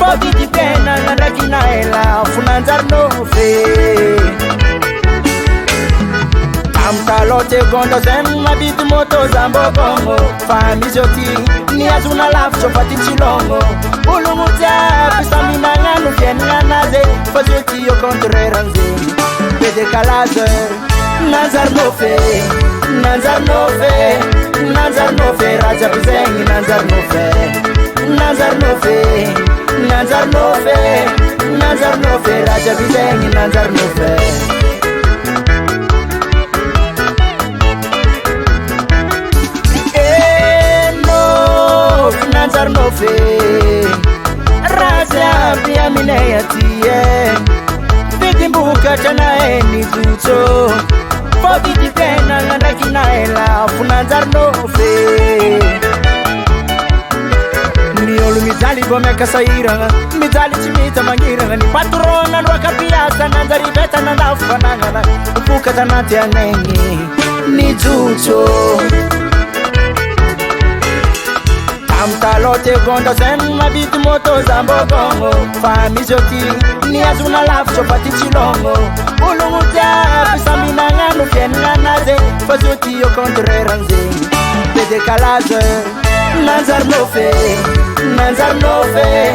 Fogiti tena nandrakina ela funanjarinofe Amtalote gondo zen mabiti moto zambogongo Famizoti ni azuna lafcho pati chilongo Ulumutia pisamina nganu fieni nganaze Fazoti yo kontreranze Bede kalaze Nanjarinofe Nanjarinofe Nanjarinofe Raja bizengi Nanjarinofe Nanjarinofe Nanjarinofe Nanjarinofe Raja bizengi Nanjarinofe Nanjarinofe Raja pia mineyatie Vitimbuka tana eni zuto Fogiti tena nandrakina ela funanjarinofe Niolu mijali bomeka sairanga Mijali chimita mangiranga Ni patrona nwaka piasa Nanjari beta nandafa nangana Upuka tanati anengi Ni zuto Amtalote gondo zen mabiti moto zambogongo Famizoti ni azuna lafcho pati chilongo Ulumutia pisamina nganu fieni nganaze Fazoti yo kontreranze Bede kalaze Nanjarinofe Nanjarinofe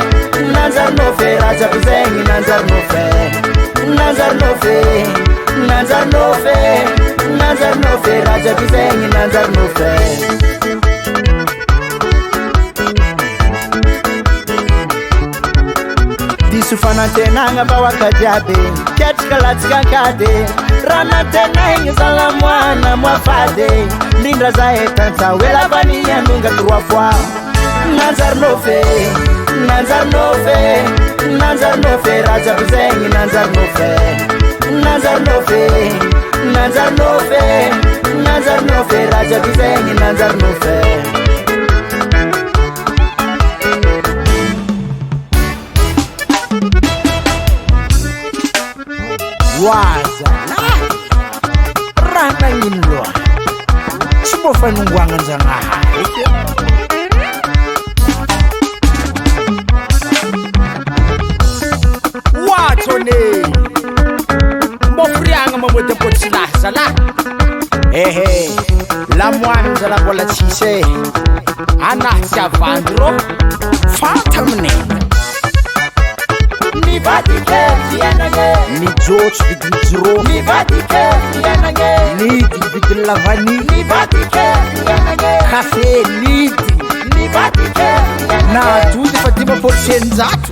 Nanjarinofe Raja bizengi Nanjarinofe Nanjarinofe Nanjarinofe Nanjarinofe Raja bizengi Nanjarinofe Sufana tenanga bawa kajabe Ketika latika kade Rana tenanga zala mwana mwafade Lindra zaetanza Wela bani ya nunga turuafwa Nanjarinofe Nanjarinofe Nanjarinofe Raja bizengi Nanjarinofe Nanjarinofe Nanjarinofe Nanjarinofe Raja bizengi Nanjarinofe Waza Rana nginlwa Sibofa nungwangan zanga Watone Mofrianga mamote potsila sala Ehe La mwana zala bola chise Ana siya vandro Fatamne Ni vatike fianage Ni George vidijiro Ni vatike fianage Ni vidilavani Ni vatike fianage Cafe Nidi Ni vatike fianage Na tuzi fatima por senzatu